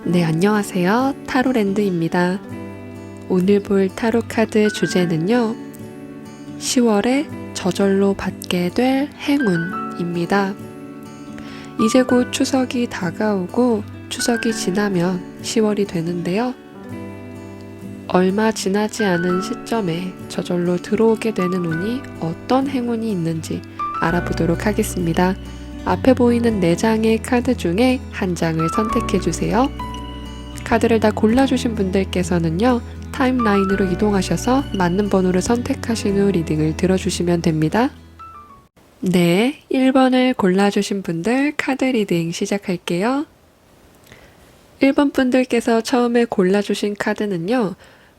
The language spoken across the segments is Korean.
네, 안녕하세요. 타로랜드입니다. 오늘 볼 타로 카드 주제는요, 10월에 저절로 받게 될 행운입니다. 이제 곧 추석이 다가오고 추석이 지나면 10월이 되는데요. 얼마 지나지 않은 시점에 저절로 들어오게 되는 운이 어떤 행운이 있는지 알아보도록 하겠습니다. 앞에 보이는 4장의 카드 중에 한 장을 선택해 주세요. 카드를 다 골라주신 분들께서는요, 타임라인으로 이동하셔서 맞는 번호를 선택하신 후 리딩을 들어주시면 됩니다. 네, 1번을 골라주신 분들 카드 리딩 시작할게요. 1번 분들께서 처음에 골라주신 카드는요,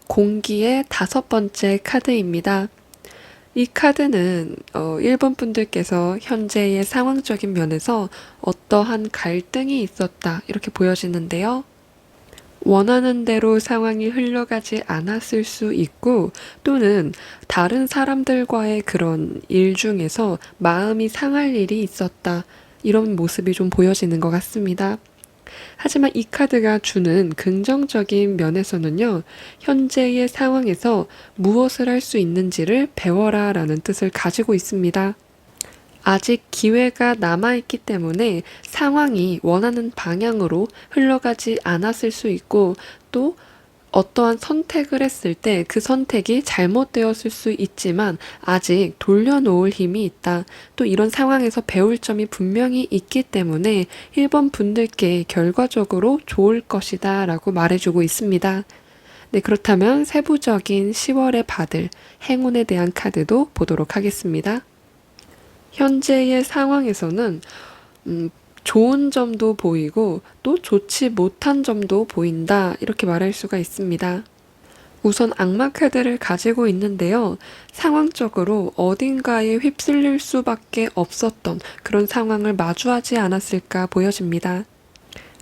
공기의 5번째 카드입니다. 이 카드는 1번 분들께서 현재의 상황적인 면에서 어떠한 갈등이 있었다 이렇게 보여지는데요. 원하는 대로 상황이 흘러가지 않았을 수 있고, 또는 다른 사람들과의 그런 일 중에서 마음이 상할 일이 있었다, 이런 모습이 좀 보여지는 것 같습니다. 하지만 이 카드가 주는 긍정적인 면에서는요, 현재의 상황에서 무엇을 할 수 있는지를 배워라 라는 뜻을 가지고 있습니다. 아직 기회가 남아있기 때문에 상황이 원하는 방향으로 흘러가지 않았을 수 있고, 또 어떠한 선택을 했을 때 그 선택이 잘못되었을 수 있지만 아직 돌려놓을 힘이 있다. 또 이런 상황에서 배울 점이 분명히 있기 때문에 1번 분들께 결과적으로 좋을 것이다 라고 말해주고 있습니다. 네, 그렇다면 세부적인 10월에 받을 행운에 대한 카드도 보도록 하겠습니다. 현재의 상황에서는 좋은 점도 보이고 또 좋지 못한 점도 보인다, 이렇게 말할 수가 있습니다. 우선 악마 카드를 가지고 있는데요. 상황적으로 어딘가에 휩쓸릴 수밖에 없었던 그런 상황을 마주하지 않았을까 보여집니다.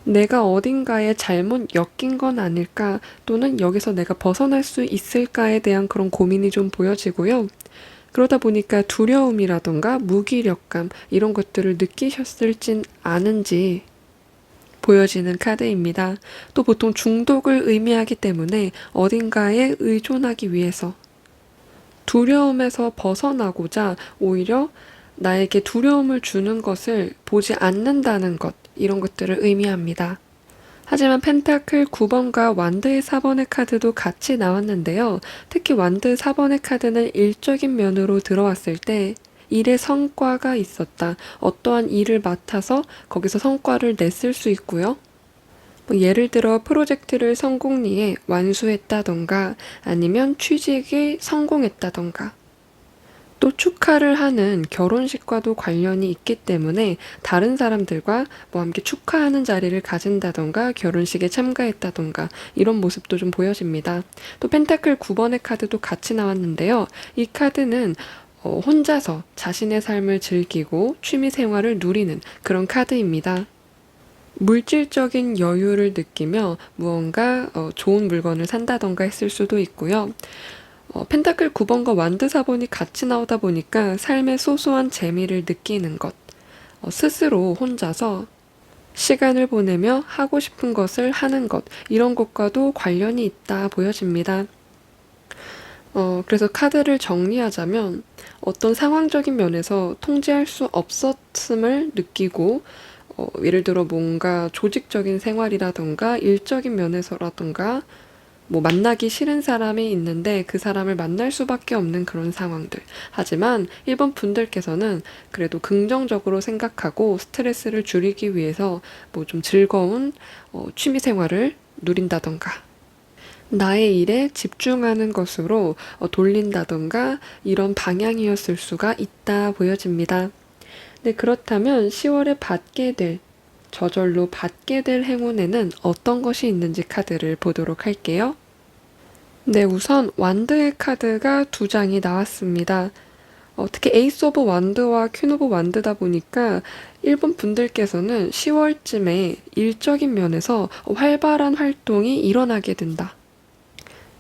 내가 어딘가에 잘못 엮인 건 아닐까, 또는 여기서 내가 벗어날 수 있을까에 대한 그런 고민이 좀 보여지고요. 그러다 보니까 두려움이라던가 무기력감, 이런 것들을 느끼셨을진 않은지 보여지는 카드입니다. 또 보통 중독을 의미하기 때문에 어딘가에 의존하기 위해서 두려움에서 벗어나고자 오히려 나에게 두려움을 주는 것을 보지 않는다는 것, 이런 것들을 의미합니다. 하지만 펜타클 9번과 완드의 4번의 카드도 같이 나왔는데요. 특히 완드 4번의 카드는 일적인 면으로 들어왔을 때 일의 성과가 있었다, 어떠한 일을 맡아서 거기서 성과를 냈을 수 있고요. 예를 들어 프로젝트를 성공리에 완수했다던가, 아니면 취직에 성공했다던가, 또 축하를 하는 결혼식과도 관련이 있기 때문에 다른 사람들과 함께 축하하는 자리를 가진다던가 결혼식에 참가했다던가, 이런 모습도 좀 보여집니다. 또 펜타클 9번의 카드도 같이 나왔는데요. 이 카드는 혼자서 자신의 삶을 즐기고 취미 생활을 누리는 그런 카드입니다. 물질적인 여유를 느끼며 무언가 좋은 물건을 산다던가 했을 수도 있고요. 펜타클 9번과 완드 4번이 같이 나오다 보니까 삶의 소소한 재미를 느끼는 것, 스스로 혼자서 시간을 보내며 하고 싶은 것을 하는 것, 이런 것과도 관련이 있다 보여집니다. 그래서 카드를 정리하자면 어떤 상황적인 면에서 통제할 수 없었음을 느끼고, 예를 들어 뭔가 조직적인 생활이라던가 일적인 면에서라던가 만나기 싫은 사람이 있는데 그 사람을 만날 수밖에 없는 그런 상황들. 하지만 1번 분들께서는 그래도 긍정적으로 생각하고 스트레스를 줄이기 위해서 좀 즐거운 취미 생활을 누린다던가, 나의 일에 집중하는 것으로 돌린다던가, 이런 방향이었을 수가 있다 보여집니다. 네, 그렇다면 10월에 저절로 받게 될 행운에는 어떤 것이 있는지 카드를 보도록 할게요. 네, 우선 완드의 카드가 2장이 나왔습니다. 특히 에이스 오브 완드와 퀸 오브 완드다 보니까 1번 분들께서는 10월쯤에 일적인 면에서 활발한 활동이 일어나게 된다.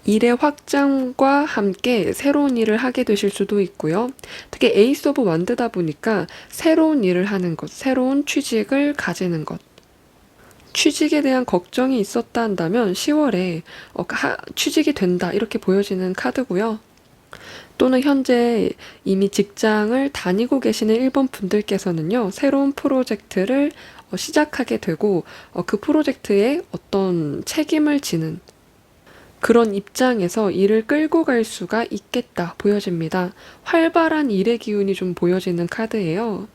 일의 확장과 함께 새로운 일을 하게 되실 수도 있고요. 특히 에이스 오브 완드다 보니까 새로운 일을 하는 것, 새로운 취직을 가지는 것, 취직에 대한 걱정이 있었다 한다면 10월에 취직이 된다 이렇게 보여지는 카드고요. 또는 현재 이미 직장을 다니고 계시는 1번 분들께서는요, 새로운 프로젝트를 시작하게 되고 그 프로젝트에 어떤 책임을 지는 그런 입장에서 일을 끌고 갈 수가 있겠다 보여집니다. 활발한 일의 기운이 좀 보여지는 카드예요.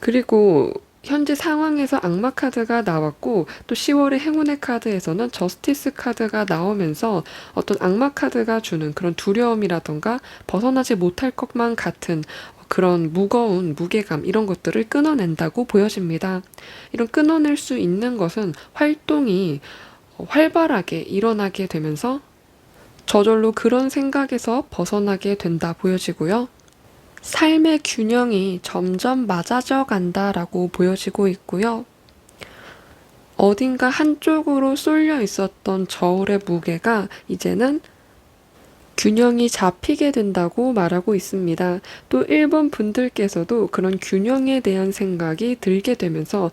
그리고 현재 상황에서 악마 카드가 나왔고 또 10월의 행운의 카드에서는 저스티스 카드가 나오면서 어떤 악마 카드가 주는 그런 두려움이라던가 벗어나지 못할 것만 같은 그런 무거운 무게감 이런 것들을 끊어낸다고 보여집니다. 이런 끊어낼 수 있는 것은 활동이 활발하게 일어나게 되면서 저절로 그런 생각에서 벗어나게 된다 보여지고요. 삶의 균형이 점점 맞아져 간다라고 보여지고 있고요. 어딘가 한쪽으로 쏠려 있었던 저울의 무게가 이제는 균형이 잡히게 된다고 말하고 있습니다. 또 1번 분들께서도 그런 균형에 대한 생각이 들게 되면서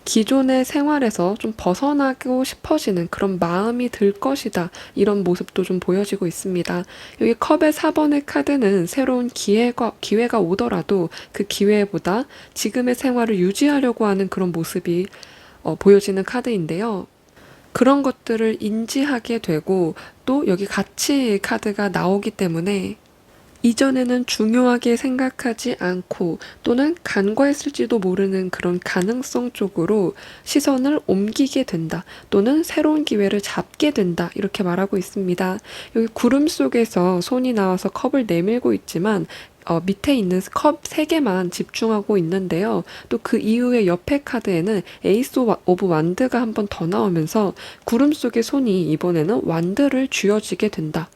기존의 생활에서 좀 벗어나고 싶어지는 그런 마음이 들 것이다. 이런 모습도 좀 보여지고 있습니다. 여기 컵의 4번의 카드는 새로운 기회가 오더라도 그 기회보다 지금의 생활을 유지하려고 하는 그런 모습이 보여지는 카드인데요. 그런 것들을 인지하게 되고 또 여기 가치 카드가 나오기 때문에 이전에는 중요하게 생각하지 않고 또는 간과했을지도 모르는 그런 가능성 쪽으로 시선을 옮기게 된다. 또는 새로운 기회를 잡게 된다. 이렇게 말하고 있습니다. 여기 구름 속에서 손이 나와서 컵을 내밀고 있지만 밑에 있는 컵 3개만 집중하고 있는데요. 또 그 이후에 옆에 카드에는 에이스 오브 완드가 한 번 더 나오면서 구름 속의 손이 이번에는 완드를 쥐어쥐게 된다.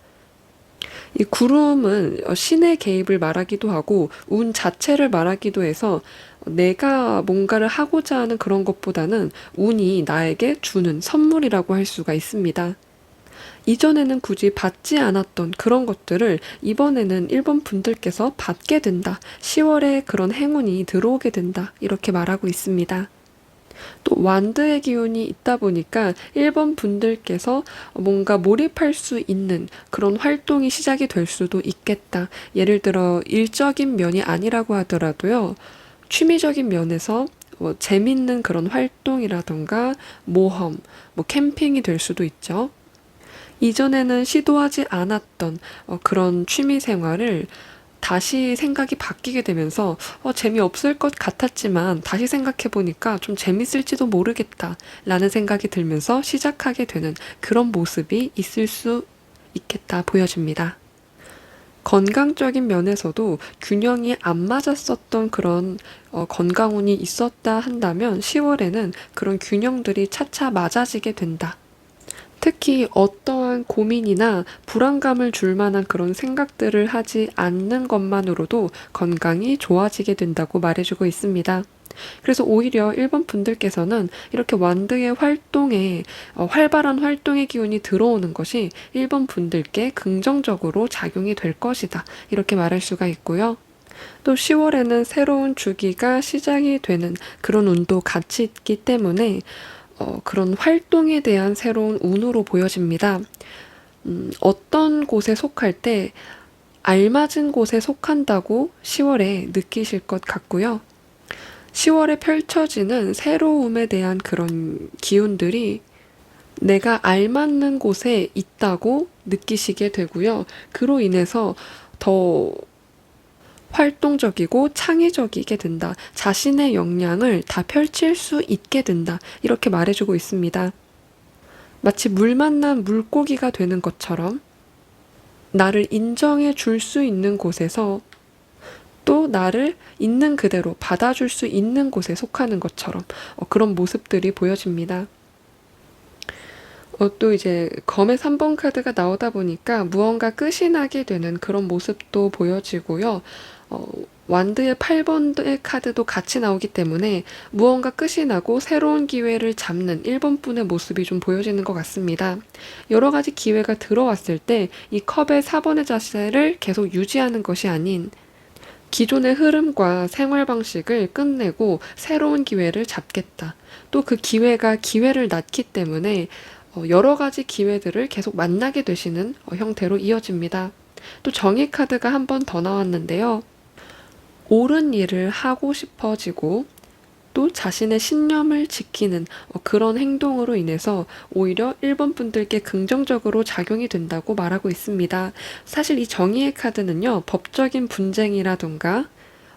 이 구름은 신의 개입을 말하기도 하고 운 자체를 말하기도 해서 내가 뭔가를 하고자 하는 그런 것보다는 운이 나에게 주는 선물이라고 할 수가 있습니다. 이전에는 굳이 받지 않았던 그런 것들을 이번에는 1번 분들께서 받게 된다. 10월에 그런 행운이 들어오게 된다. 이렇게 말하고 있습니다. 또 완드의 기운이 있다 보니까 1번 분들께서 뭔가 몰입할 수 있는 그런 활동이 시작이 될 수도 있겠다. 예를 들어 일적인 면이 아니라고 하더라도요. 취미적인 면에서 재밌는 그런 활동이라던가 모험, 캠핑이 될 수도 있죠. 이전에는 시도하지 않았던 그런 취미 생활을 다시 생각이 바뀌게 되면서 재미없을 것 같았지만 다시 생각해 보니까 좀 재밌을지도 모르겠다 라는 생각이 들면서 시작하게 되는 그런 모습이 있을 수 있겠다 보여집니다. 건강적인 면에서도 균형이 안 맞았었던 그런 건강운이 있었다 한다면 10월에는 그런 균형들이 차차 맞아지게 된다. 특히 어떠한 고민이나 불안감을 줄 만한 그런 생각들을 하지 않는 것만으로도 건강이 좋아지게 된다고 말해주고 있습니다. 그래서 오히려 1번 분들께서는 이렇게 완드의 활동에 활발한 활동의 기운이 들어오는 것이 1번 분들께 긍정적으로 작용이 될 것이다. 이렇게 말할 수가 있고요. 또 10월에는 새로운 주기가 시작이 되는 그런 운도 같이 있기 때문에 그런 활동에 대한 새로운 운으로 보여집니다. 어떤 곳에 속할 때 알맞은 곳에 속한다고 10월에 느끼실 것 같고요. 10월에 펼쳐지는 새로움에 대한 그런 기운들이 내가 알맞는 곳에 있다고 느끼시게 되고요. 그로 인해서 더 활동적이고 창의적이게 된다. 자신의 역량을 다 펼칠 수 있게 된다. 이렇게 말해주고 있습니다. 마치 물 만난 물고기가 되는 것처럼 나를 인정해 줄 수 있는 곳에서 또 나를 있는 그대로 받아줄 수 있는 곳에 속하는 것처럼 그런 모습들이 보여집니다. 또 이제 검의 3번 카드가 나오다 보니까 무언가 끝이 나게 되는 그런 모습도 보여지고요. 완드의 8번의 카드도 같이 나오기 때문에 무언가 끝이 나고 새로운 기회를 잡는 1번 분의 모습이 좀 보여지는 것 같습니다. 여러 가지 기회가 들어왔을 때 이 컵의 4번의 자세를 계속 유지하는 것이 아닌 기존의 흐름과 생활 방식을 끝내고 새로운 기회를 잡겠다. 또 그 기회가 기회를 낳기 때문에 여러 가지 기회들을 계속 만나게 되시는 형태로 이어집니다. 또 정의 카드가 한 번 더 나왔는데요. 옳은 일을 하고 싶어지고 또 자신의 신념을 지키는 그런 행동으로 인해서 오히려 1번 분들께 긍정적으로 작용이 된다고 말하고 있습니다. 사실 이 정의의 카드는요, 법적인 분쟁이라던가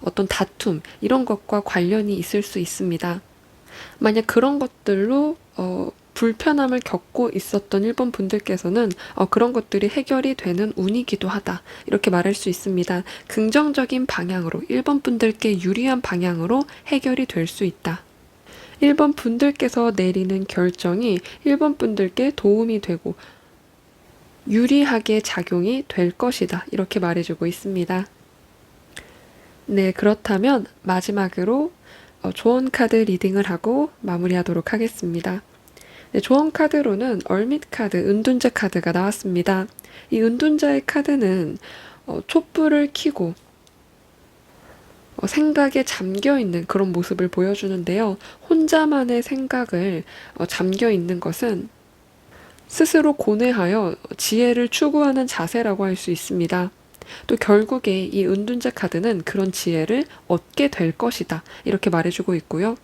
어떤 다툼 이런 것과 관련이 있을 수 있습니다. 만약 그런 것들로 불편함을 겪고 있었던 1번 분들께서는 그런 것들이 해결이 되는 운이기도 하다. 이렇게 말할 수 있습니다. 긍정적인 방향으로 1번 분들께 유리한 방향으로 해결이 될 수 있다. 1번 분들께서 내리는 결정이 1번 분들께 도움이 되고 유리하게 작용이 될 것이다. 이렇게 말해주고 있습니다. 네, 그렇다면 마지막으로 조언 카드 리딩을 하고 마무리하도록 하겠습니다. 네, 조언 카드로는 얼밋 카드, 은둔자 카드가 나왔습니다. 이 은둔자의 카드는 촛불을 켜고 생각에 잠겨 있는 그런 모습을 보여주는데요. 혼자만의 생각을 잠겨 있는 것은 스스로 고뇌하여 지혜를 추구하는 자세라고 할 수 있습니다. 또 결국에 이 은둔자 카드는 그런 지혜를 얻게 될 것이다. 이렇게 말해주고 있고요.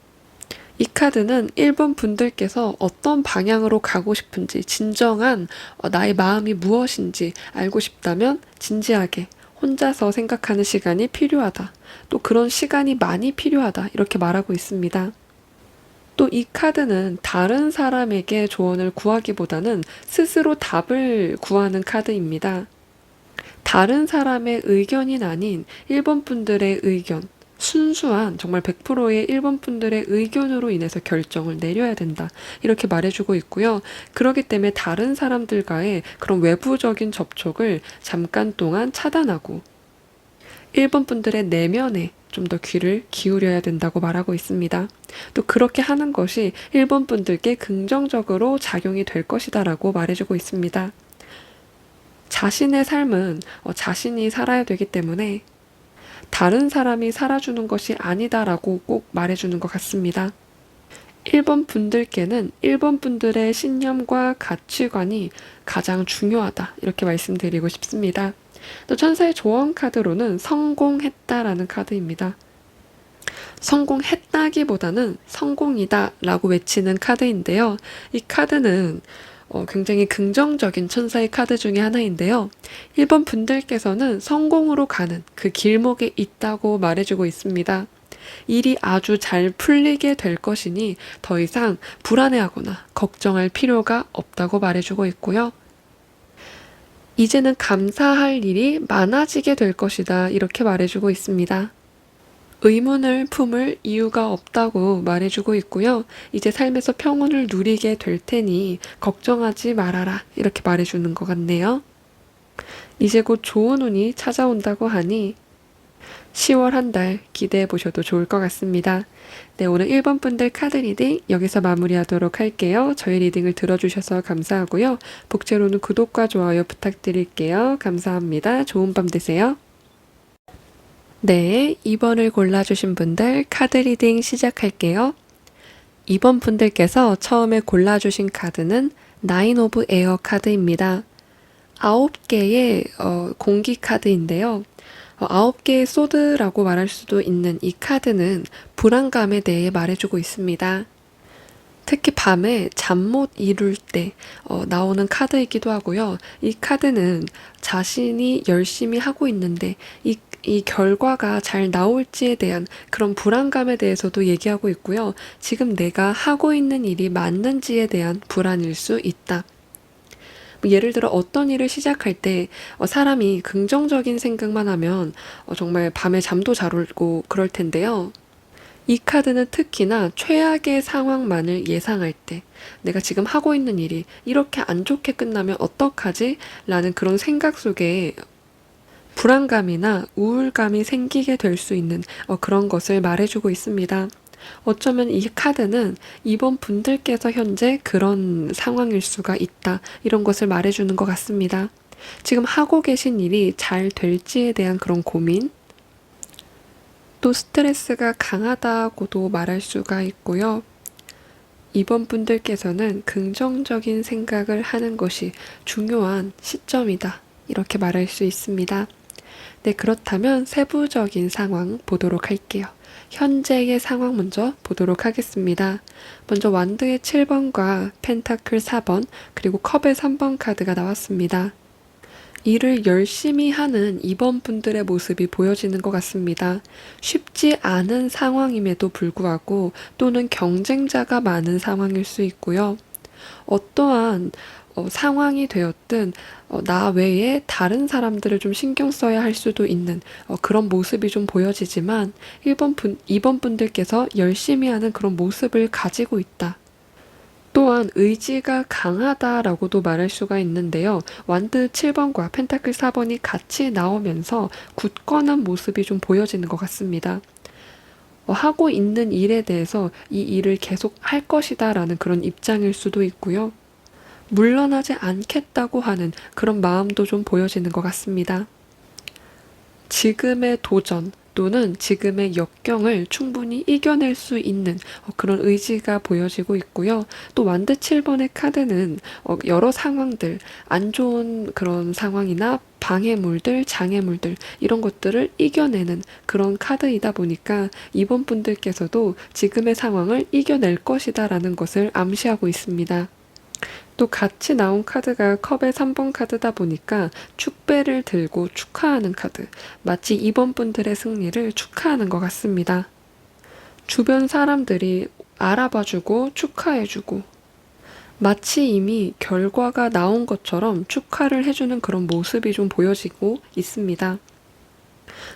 이 카드는 1번 분들께서 어떤 방향으로 가고 싶은지, 진정한 나의 마음이 무엇인지 알고 싶다면 진지하게 혼자서 생각하는 시간이 필요하다. 또 그런 시간이 많이 필요하다. 이렇게 말하고 있습니다. 또 이 카드는 다른 사람에게 조언을 구하기보다는 스스로 답을 구하는 카드입니다. 다른 사람의 의견이 아닌 1번 분들의 의견, 순수한 정말 100%의 1번 분들의 의견으로 인해서 결정을 내려야 된다. 이렇게 말해주고 있고요. 그렇기 때문에 다른 사람들과의 그런 외부적인 접촉을 잠깐 동안 차단하고 1번 분들의 내면에 좀 더 귀를 기울여야 된다고 말하고 있습니다. 또 그렇게 하는 것이 1번 분들께 긍정적으로 작용이 될 것이다 라고 말해주고 있습니다. 자신의 삶은 자신이 살아야 되기 때문에 다른 사람이 살아주는 것이 아니다라고 꼭 말해주는 것 같습니다. 1번 분들께는 1번 분들의 신념과 가치관이 가장 중요하다. 이렇게 말씀드리고 싶습니다. 또 천사의 조언 카드로는 성공했다라는 카드입니다. 성공했다기보다는 성공이다 라고 외치는 카드인데요. 이 카드는 굉장히 긍정적인 천사의 카드 중에 하나인데요. 1번 분들께서는 성공으로 가는 그 길목에 있다고 말해주고 있습니다. 일이 아주 잘 풀리게 될 것이니 더 이상 불안해하거나 걱정할 필요가 없다고 말해주고 있고요. 이제는 감사할 일이 많아지게 될 것이다. 이렇게 말해주고 있습니다. 의문을 품을 이유가 없다고 말해주고 있고요. 이제 삶에서 평온을 누리게 될 테니 걱정하지 말아라. 이렇게 말해주는 것 같네요. 이제 곧 좋은 운이 찾아온다고 하니 10월 한 달 기대해 보셔도 좋을 것 같습니다. 네, 오늘 1번 분들 카드 리딩 여기서 마무리하도록 할게요. 저희 리딩을 들어주셔서 감사하고요. 복제로는 구독과 좋아요 부탁드릴게요. 감사합니다. 좋은 밤 되세요. 네, 2번을 골라주신 분들 카드 리딩 시작할게요. 2번 분들께서 처음에 골라주신 카드는 나인 오브 에어 카드입니다. 9개의 공기 카드인데요. 9개의 소드라고 말할 수도 있는 이 카드는 불안감에 대해 말해주고 있습니다. 특히 밤에 잠 못 이룰 때 나오는 카드이기도 하고요. 이 카드는 자신이 열심히 하고 있는데 이 결과가 잘 나올지에 대한 그런 불안감에 대해서도 얘기하고 있고요. 지금 내가 하고 있는 일이 맞는지에 대한 불안일 수 있다. 예를 들어 어떤 일을 시작할 때 사람이 긍정적인 생각만 하면 정말 밤에 잠도 잘 오고 그럴 텐데요. 이 카드는 특히나 최악의 상황만을 예상할 때 내가 지금 하고 있는 일이 이렇게 안 좋게 끝나면 어떡하지? 라는 그런 생각 속에 불안감이나 우울감이 생기게 될 수 있는 그런 것을 말해주고 있습니다. 어쩌면 이 카드는 이번 분들께서 현재 그런 상황일 수가 있다. 이런 것을 말해주는 것 같습니다. 지금 하고 계신 일이 잘 될지에 대한 그런 고민, 또 스트레스가 강하다고도 말할 수가 있고요. 이번 분들께서는 긍정적인 생각을 하는 것이 중요한 시점이다. 이렇게 말할 수 있습니다. 네, 그렇다면 세부적인 상황 보도록 할게요. 현재의 상황 먼저 보도록 하겠습니다. 먼저 완드의 7번과 펜타클 4번, 그리고 컵의 3번 카드가 나왔습니다. 일을 열심히 하는 이번 분들의 모습이 보여지는 것 같습니다. 쉽지 않은 상황임에도 불구하고 또는 경쟁자가 많은 상황일 수 있고요. 어떠한 상황이 되었든 나 외에 다른 사람들을 좀 신경 써야 할 수도 있는 그런 모습이 좀 보여지지만 2번 분들께서 열심히 하는 그런 모습을 가지고 있다. 또한 의지가 강하다라고도 말할 수가 있는데요. 완드 7번과 펜타클 4번이 같이 나오면서 굳건한 모습이 좀 보여지는 것 같습니다. 하고 있는 일에 대해서 이 일을 계속 할 것이다 라는 그런 입장일 수도 있고요. 물러나지 않겠다고 하는 그런 마음도 좀 보여지는 것 같습니다. 지금의 도전 또는 지금의 역경을 충분히 이겨낼 수 있는 그런 의지가 보여지고 있고요. 또 완드 7번의 카드는 여러 상황들, 안 좋은 그런 상황이나 방해물들, 장애물들 이런 것들을 이겨내는 그런 카드이다 보니까 이번 분들께서도 지금의 상황을 이겨낼 것이다 라는 것을 암시하고 있습니다. 또 같이 나온 카드가 컵의 3번 카드다 보니까 축배를 들고 축하하는 카드. 마치 이번 분들의 승리를 축하하는 것 같습니다. 주변 사람들이 알아봐주고 축하해주고 마치 이미 결과가 나온 것처럼 축하를 해주는 그런 모습이 좀 보여지고 있습니다.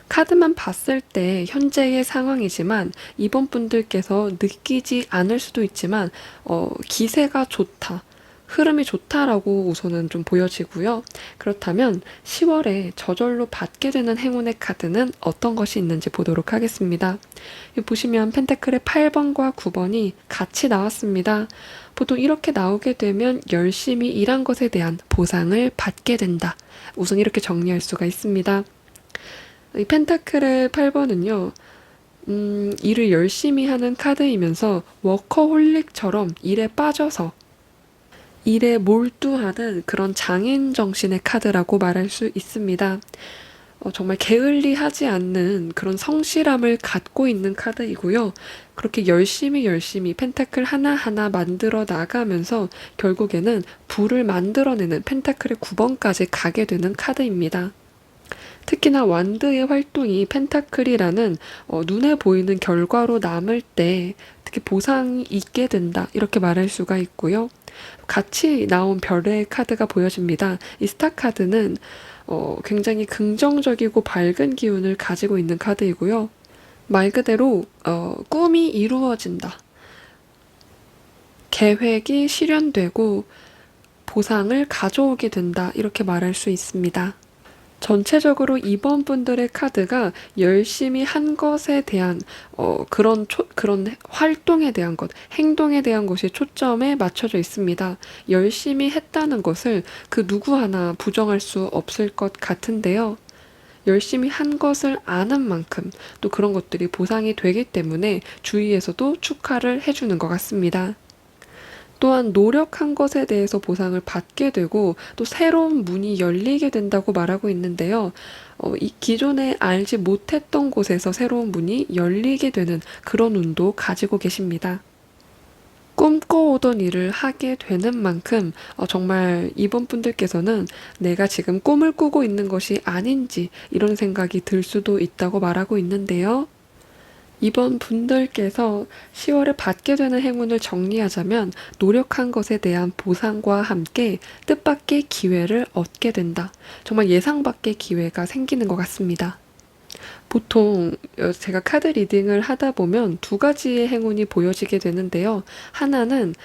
카드만 봤을 때 현재의 상황이지만 이번 분들께서 느끼지 않을 수도 있지만 기세가 좋다. 흐름이 좋다라고 우선은 좀 보여지고요. 그렇다면 10월에 저절로 받게 되는 행운의 카드는 어떤 것이 있는지 보도록 하겠습니다. 여기 보시면 펜타클의 8번과 9번이 같이 나왔습니다. 보통 이렇게 나오게 되면 열심히 일한 것에 대한 보상을 받게 된다. 우선 이렇게 정리할 수가 있습니다. 이 펜타클의 8번은요. 일을 열심히 하는 카드이면서 워커홀릭처럼 일에 빠져서 일에 몰두하는 그런 장인 정신의 카드라고 말할 수 있습니다. 정말 게을리하지 않는 그런 성실함을 갖고 있는 카드이고요. 그렇게 열심히 펜타클 하나하나 만들어 나가면서 결국에는 불을 만들어내는 펜타클의 9번까지 가게 되는 카드입니다. 특히나 완드의 활동이 펜타클이라는 눈에 보이는 결과로 남을 때 특히 보상이 있게 된다 이렇게 말할 수가 있고요. 같이 나온 별의 카드가 보여집니다. 이 스타 카드는 굉장히 긍정적이고 밝은 기운을 가지고 있는 카드이고요. 말 그대로 꿈이 이루어진다. 계획이 실현되고 보상을 가져오게 된다 이렇게 말할 수 있습니다. 전체적으로 이번 분들의 카드가 열심히 한 것에 대한 그런 활동에 대한 것, 행동에 대한 것이 초점에 맞춰져 있습니다. 열심히 했다는 것을 그 누구 하나 부정할 수 없을 것 같은데요. 열심히 한 것을 아는 만큼 또 그런 것들이 보상이 되기 때문에 주위에서도 축하를 해주는 것 같습니다. 또한 노력한 것에 대해서 보상을 받게 되고 또 새로운 문이 열리게 된다고 말하고 있는데요. 이 기존에 알지 못했던 곳에서 새로운 문이 열리게 되는 그런 운도 가지고 계십니다. 꿈꿔오던 일을 하게 되는 만큼 정말 이번 분들께서는 내가 지금 꿈을 꾸고 있는 것이 아닌지 이런 생각이 들 수도 있다고 말하고 있는데요. 이번 분들께서 10월에 받게 되는 행운을 정리하자면 노력한 것에 대한 보상과 함께 뜻밖의 기회를 얻게 된다. 정말 예상 밖의 기회가 생기는 것 같습니다. 보통 제가 카드 리딩을 하다 보면 두 가지의 행운이 보여지게 되는데요. 하나는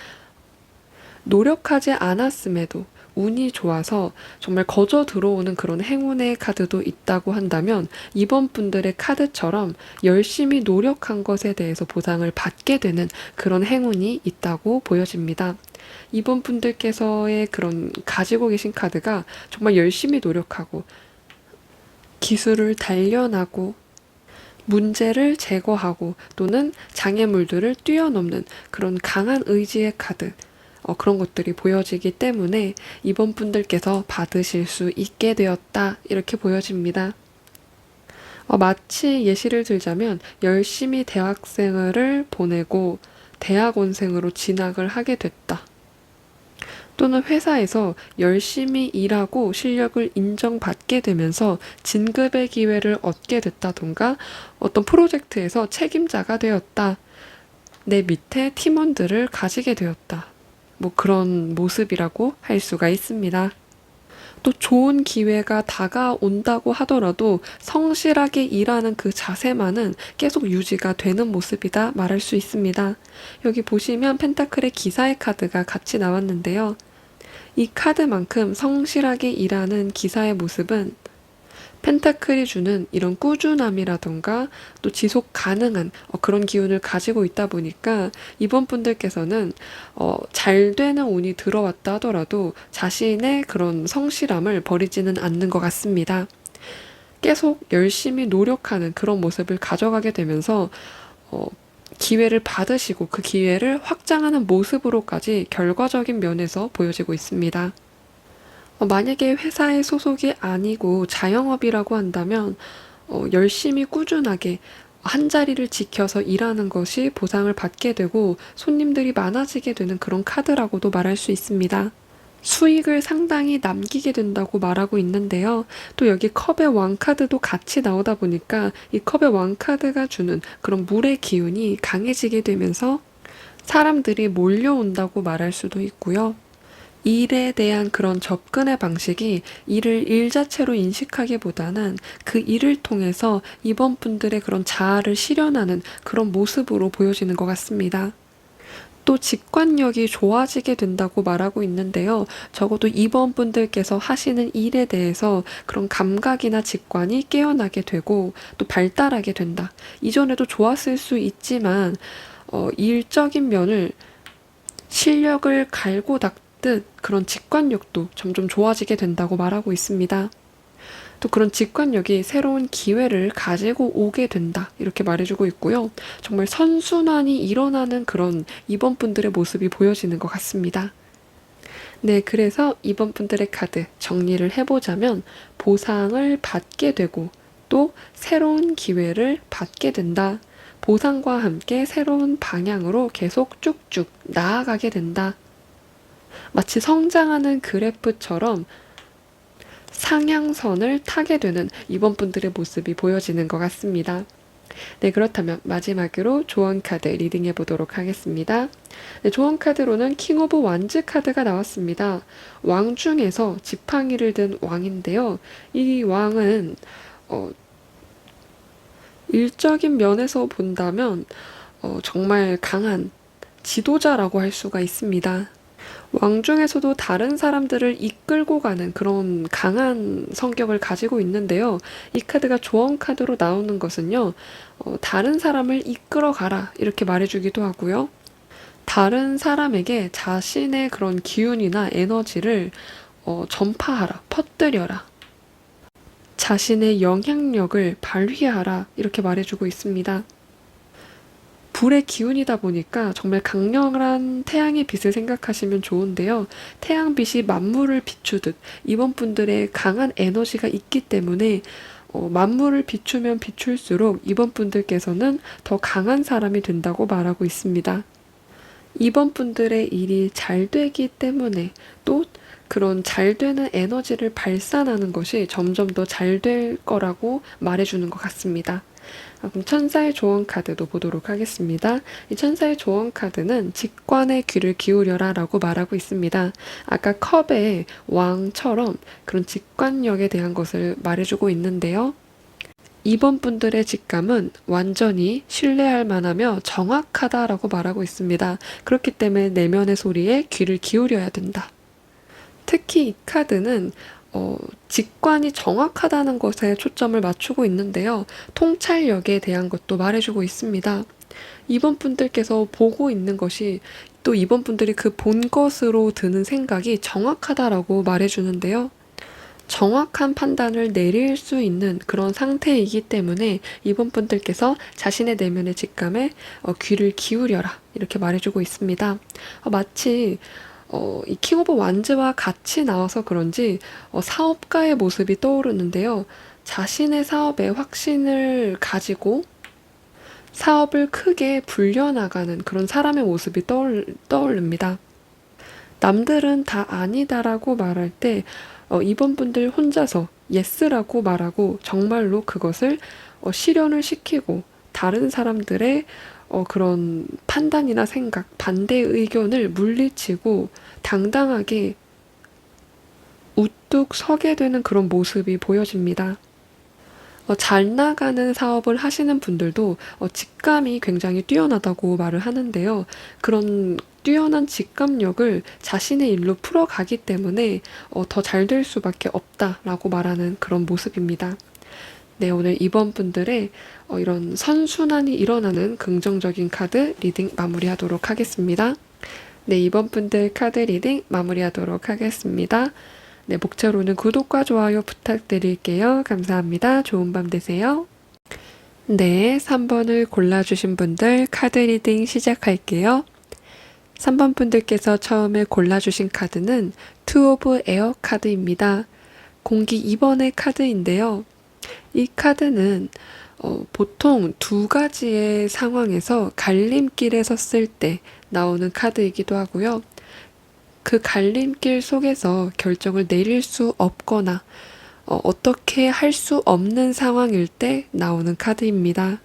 노력하지 않았음에도 운이 좋아서 정말 거저 들어오는 그런 행운의 카드도 있다고 한다면 이번 분들의 카드처럼 열심히 노력한 것에 대해서 보상을 받게 되는 그런 행운이 있다고 보여집니다. 이번 분들께서의 그런 가지고 계신 카드가 정말 열심히 노력하고 기술을 단련하고 문제를 제거하고 또는 장애물들을 뛰어넘는 그런 강한 의지의 카드, 그런 것들이 보여지기 때문에 이번 분들께서 받으실 수 있게 되었다, 이렇게 보여집니다. 마치 예시를 들자면 열심히 대학생을 보내고 대학원생으로 진학을 하게 됐다. 또는 회사에서 열심히 일하고 실력을 인정받게 되면서 진급의 기회를 얻게 됐다던가 어떤 프로젝트에서 책임자가 되었다. 내 밑에 팀원들을 가지게 되었다. 뭐 그런 모습이라고 할 수가 있습니다. 또 좋은 기회가 다가온다고 하더라도 성실하게 일하는 그 자세만은 계속 유지가 되는 모습이다 말할 수 있습니다. 여기 보시면 펜타클의 기사의 카드가 같이 나왔는데요. 이 카드만큼 성실하게 일하는 기사의 모습은 펜타클이 주는 이런 꾸준함이라던가 또 지속 가능한 그런 기운을 가지고 있다 보니까 이번 분들께서는 잘 되는 운이 들어왔다 하더라도 자신의 그런 성실함을 버리지는 않는 것 같습니다. 계속 열심히 노력하는 그런 모습을 가져가게 되면서 기회를 받으시고 그 기회를 확장하는 모습으로까지 결과적인 면에서 보여지고 있습니다. 만약에 회사의 소속이 아니고 자영업이라고 한다면 열심히 꾸준하게 한 자리를 지켜서 일하는 것이 보상을 받게 되고 손님들이 많아지게 되는 그런 카드라고도 말할 수 있습니다. 수익을 상당히 남기게 된다고 말하고 있는데요. 또 여기 컵의 왕 카드도 같이 나오다 보니까 이 컵의 왕 카드가 주는 그런 물의 기운이 강해지게 되면서 사람들이 몰려온다고 말할 수도 있고요. 일에 대한 그런 접근의 방식이 일을 일 자체로 인식하기보다는 그 일을 통해서 이번 분들의 그런 자아를 실현하는 그런 모습으로 보여지는 것 같습니다. 또 직관력이 좋아지게 된다고 말하고 있는데요. 적어도 이번 분들께서 하시는 일에 대해서 그런 감각이나 직관이 깨어나게 되고 또 발달하게 된다. 이전에도 좋았을 수 있지만 일적인 면을 실력을 갈고 닦듯 그런 직관력도 점점 좋아지게 된다고 말하고 있습니다. 또 그런 직관력이 새로운 기회를 가지고 오게 된다, 이렇게 말해주고 있고요. 정말 선순환이 일어나는 그런 이번 분들의 모습이 보여지는 것 같습니다. 네, 그래서 이번 분들의 카드 정리를 해보자면 보상을 받게 되고 또 새로운 기회를 받게 된다. 보상과 함께 새로운 방향으로 계속 쭉쭉 나아가게 된다. 마치 성장하는 그래프처럼 상향선을 타게 되는 이번 분들의 모습이 보여지는 것 같습니다. 네, 그렇다면 마지막으로 조언 카드 리딩해 보도록 하겠습니다. 네, 조언 카드로는 킹 오브 완즈 카드가 나왔습니다. 왕 중에서 지팡이를 든 왕인데요. 이 왕은 일적인 면에서 본다면 정말 강한 지도자라고 할 수가 있습니다. 왕 중에서도 다른 사람들을 이끌고 가는 그런 강한 성격을 가지고 있는데요. 이 카드가 조언 카드로 나오는 것은요, 다른 사람을 이끌어 가라, 이렇게 말해주기도 하고요. 다른 사람에게 자신의 그런 기운이나 에너지를 전파하라, 퍼뜨려라. 자신의 영향력을 발휘하라, 이렇게 말해주고 있습니다. 불의 기운이다 보니까 정말 강렬한 태양의 빛을 생각하시면 좋은데요. 태양빛이 만물을 비추듯 이번 분들의 강한 에너지가 있기 때문에 만물을 비추면 비출수록 이번 분들께서는 더 강한 사람이 된다고 말하고 있습니다. 이번 분들의 일이 잘 되기 때문에 또 그런 잘 되는 에너지를 발산하는 것이 점점 더 잘 될 거라고 말해주는 것 같습니다. 그럼 천사의 조언 카드도 보도록 하겠습니다. 이 천사의 조언 카드는 직관의 귀를 기울여라 라고 말하고 있습니다. 아까 컵의 왕처럼 그런 직관력에 대한 것을 말해주고 있는데요. 이번 분들의 직감은 완전히 신뢰할 만하며 정확하다라고 말하고 있습니다. 그렇기 때문에 내면의 소리에 귀를 기울여야 된다. 특히 이 카드는 직관이 정확하다는 것에 초점을 맞추고 있는데요. 통찰력에 대한 것도 말해주고 있습니다. 이번 분들께서 보고 있는 것이 또 이번 분들이 그 본 것으로 드는 생각이 정확하다라고 말해주는데요. 정확한 판단을 내릴 수 있는 그런 상태이기 때문에 이번 분들께서 자신의 내면의 직감에 귀를 기울여라 이렇게 말해주고 있습니다. 마치 이 킹 오브 완즈와 같이 나와서 그런지 사업가의 모습이 떠오르는데요. 자신의 사업에 확신을 가지고 사업을 크게 불려나가는 그런 사람의 모습이 떠오릅니다. 남들은 다 아니다라고 말할 때 이번 분들 혼자서 예스라고 말하고 정말로 그것을 실현을 시키고 다른 사람들의 그런 판단이나 생각, 반대 의견을 물리치고 당당하게 우뚝 서게 되는 그런 모습이 보여집니다. 잘 나가는 사업을 하시는 분들도 직감이 굉장히 뛰어나다고 말을 하는데요. 그런 뛰어난 직감력을 자신의 일로 풀어가기 때문에 더 잘 될 수밖에 없다라고 말하는 그런 모습입니다. 네, 오늘 이번 분들의 이런 선순환이 일어나는 긍정적인 카드 리딩 마무리하도록 하겠습니다. 네, 이번 분들 카드 리딩 마무리하도록 하겠습니다. 네, 목차로는 구독과 좋아요 부탁드릴게요. 감사합니다. 좋은 밤 되세요. 네, 3번을 골라주신 분들 카드 리딩 시작할게요. 3번 분들께서 처음에 골라주신 카드는 투 오브 에어 카드입니다. 공기 2번의 카드인데요. 이 카드는 보통 두 가지의 상황에서 갈림길에 섰을 때 나오는 카드이기도 하고요. 그 갈림길 속에서 결정을 내릴 수 없거나 어떻게 할 수 없는 상황일 때 나오는 카드입니다.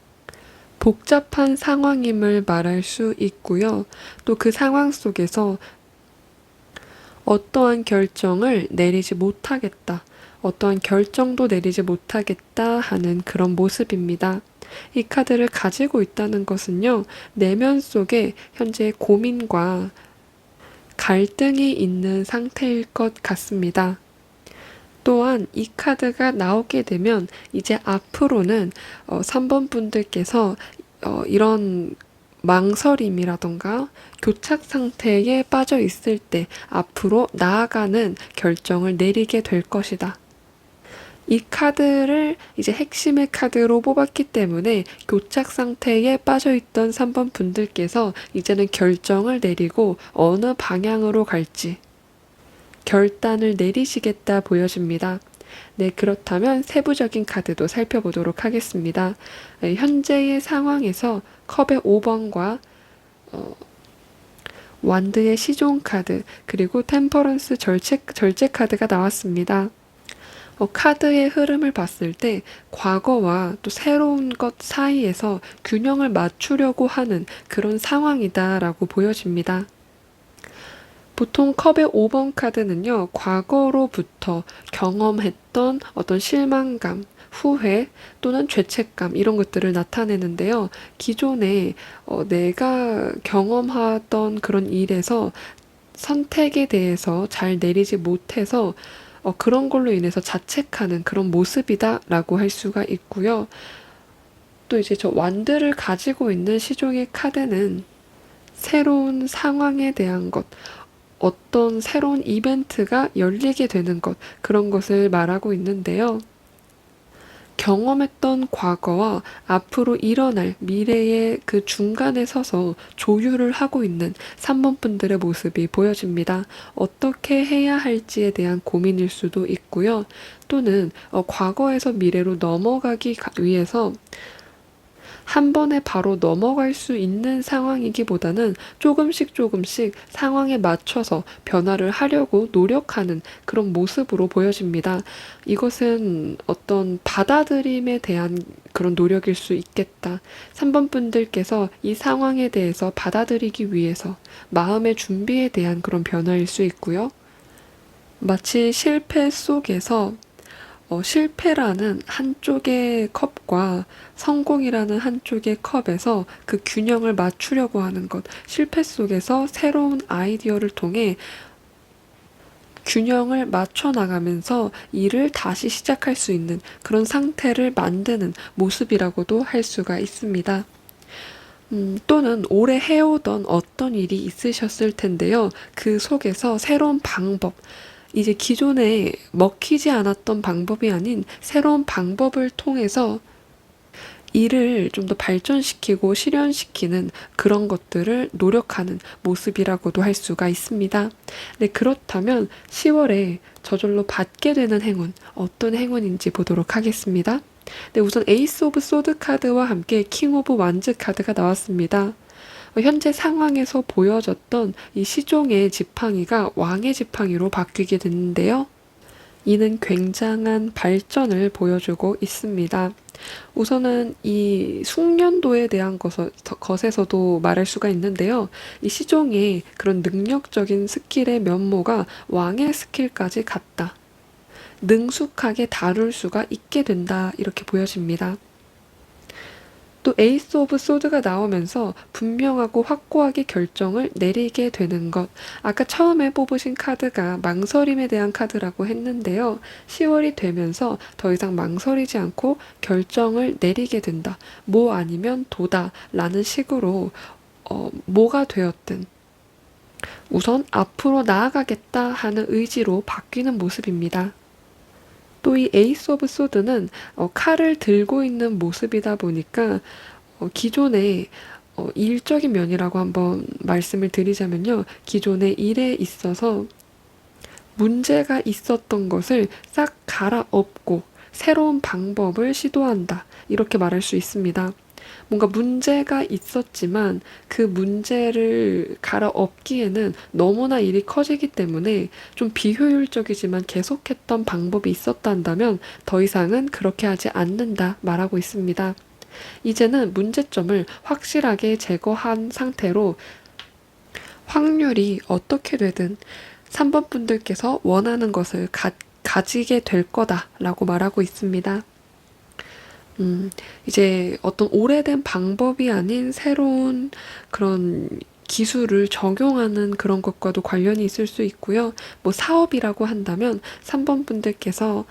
복잡한 상황임을 말할 수 있고요. 또 그 상황 속에서 어떠한 결정을 내리지 못하겠다. 어떠한 결정도 내리지 못하겠다 하는 그런 모습입니다. 이 카드를 가지고 있다는 것은요. 내면 속에 현재 고민과 갈등이 있는 상태일 것 같습니다. 또한 이 카드가 나오게 되면 이제 앞으로는 3번 분들께서 이런 망설임이라던가 교착 상태에 빠져 있을 때 앞으로 나아가는 결정을 내리게 될 것이다. 이 카드를 이제 핵심의 카드로 뽑았기 때문에 교착 상태에 빠져있던 3번 분들께서 이제는 결정을 내리고 어느 방향으로 갈지 결단을 내리시겠다 보여집니다. 네, 그렇다면 세부적인 카드도 살펴보도록 하겠습니다. 네, 현재의 상황에서 컵의 5번과 완드의 시종 카드 그리고 템퍼런스 절제 카드가 나왔습니다. 카드의 흐름을 봤을 때 과거와 또 새로운 것 사이에서 균형을 맞추려고 하는 그런 상황이다라고 보여집니다. 보통 컵의 5번 카드는요, 과거로부터 경험했던 어떤 실망감, 후회 또는 죄책감 이런 것들을 나타내는데요. 기존에 내가 경험하던 그런 일에서 선택에 대해서 잘 내리지 못해서 그런 걸로 인해서 자책하는 그런 모습이다라고 할 수가 있고요. 또 이제 저 완드를 가지고 있는 시종의 카드는 새로운 상황에 대한 것, 어떤 새로운 이벤트가 열리게 되는 것, 그런 것을 말하고 있는데요. 경험했던 과거와 앞으로 일어날 미래의 그 중간에 서서 조율을 하고 있는 3번 분들의 모습이 보여집니다. 어떻게 해야 할지에 대한 고민일 수도 있고요. 또는 과거에서 미래로 넘어가기 위해서 한 번에 바로 넘어갈 수 있는 상황이기보다는 조금씩 상황에 맞춰서 변화를 하려고 노력하는 그런 모습으로 보여집니다. 이것은 어떤 받아들임에 대한 그런 노력일 수 있겠다. 3번 분들께서 이 상황에 대해서 받아들이기 위해서 마음의 준비에 대한 그런 변화일 수 있고요. 마치 실패 속에서 실패라는 한쪽의 컵과 성공이라는 한쪽의 컵에서 그 균형을 맞추려고 하는 것, 실패 속에서 새로운 아이디어를 통해 균형을 맞춰 나가면서 일을 다시 시작할 수 있는 그런 상태를 만드는 모습이라고도 할 수가 있습니다. 또는 오래 해오던 어떤 일이 있으셨을 텐데요. 그 속에서 새로운 방법, 이제 기존에 먹히지 않았던 방법이 아닌 새로운 방법을 통해서 일을 좀 더 발전시키고 실현시키는 그런 것들을 노력하는 모습이라고도 할 수가 있습니다. 네, 그렇다면 10월에 저절로 받게 되는 행운, 어떤 행운인지 보도록 하겠습니다. 네, 우선 에이스 오브 소드 카드와 함께 킹 오브 완즈 카드가 나왔습니다. 현재 상황에서 보여졌던 이 시종의 지팡이가 왕의 지팡이로 바뀌게 됐는데요. 이는 굉장한 발전을 보여주고 있습니다. 우선은 이 숙련도에 대한 것에서도 말할 수가 있는데요. 이 시종의 그런 능력적인 스킬의 면모가 왕의 스킬까지 같다. 능숙하게 다룰 수가 있게 된다. 이렇게 보여집니다. 또 에이스 오브 소드가 나오면서 분명하고 확고하게 결정을 내리게 되는 것. 아까 처음에 뽑으신 카드가 망설임에 대한 카드라고 했는데요. 10월이 되면서 더 이상 망설이지 않고 결정을 내리게 된다. 뭐 아니면 도다 라는 식으로 뭐가 되었든 우선 앞으로 나아가겠다 하는 의지로 바뀌는 모습입니다. 또 이 에이스 오브 소드는 칼을 들고 있는 모습이다 보니까 기존의 일적인 면이라고 한번 말씀을 드리자면요. 기존의 일에 있어서 문제가 있었던 것을 싹 갈아엎고 새로운 방법을 시도한다. 이렇게 말할 수 있습니다. 뭔가 문제가 있었지만 그 문제를 갈아엎기에는 너무나 일이 커지기 때문에 좀 비효율적이지만 계속했던 방법이 있었단다면 더 이상은 그렇게 하지 않는다 말하고 있습니다. 이제는 문제점을 확실하게 제거한 상태로 확률이 어떻게 되든 3번 분들께서 원하는 것을 가지게 될 거다라고 말하고 있습니다. 이제 어떤 오래된 방법이 아닌 새로운 그런 기술을 적용하는 그런 것과도 관련이 있을 수 있고요. 뭐 사업이라고 한다면 3번 분들께서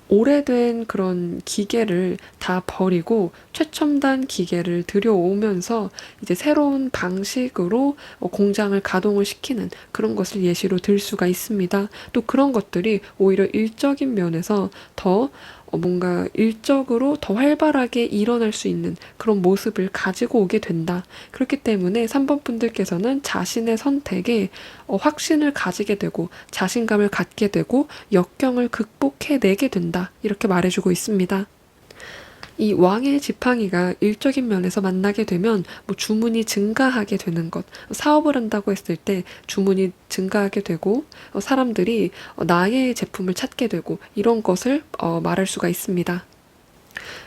오래된 그런 기계를 다 버리고 최첨단 기계를 들여오면서 이제 새로운 방식으로 공장을 가동을 시키는 그런 것을 예시로 들 수가 있습니다. 또 그런 것들이 오히려 일적인 면에서 더 뭔가 일적으로 더 활발하게 일어날 수 있는 그런 모습을 가지고 오게 된다. 그렇기 때문에 3번 분들께서는 자신의 선택에 확신을 가지게 되고 자신감을 갖게 되고 역경을 극복해내게 된다. 이렇게 말해주고 있습니다. 이 왕의 지팡이가 일적인 면에서 만나게 되면 뭐 주문이 증가하게 되는 것, 사업을 한다고 했을 때 주문이 증가하게 되고 사람들이 나의 제품을 찾게 되고 이런 것을 말할 수가 있습니다.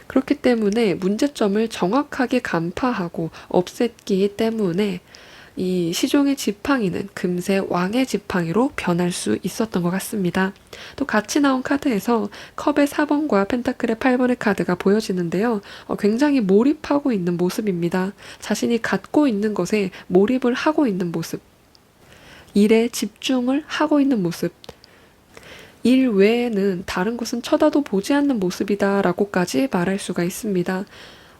그렇기 때문에 문제점을 정확하게 간파하고 없앴기 때문에 이 시종의 지팡이는 금세 왕의 지팡이로 변할 수 있었던 것 같습니다. 또 같이 나온 카드에서 컵의 4번과 펜타클의 8번의 카드가 보여지는데요. 굉장히 몰입하고 있는 모습입니다. 자신이 갖고 있는 것에 몰입을 하고 있는 모습. 일에 집중을 하고 있는 모습. 일 외에는 다른 것은 쳐다도 보지 않는 모습이다 라고까지 말할 수가 있습니다.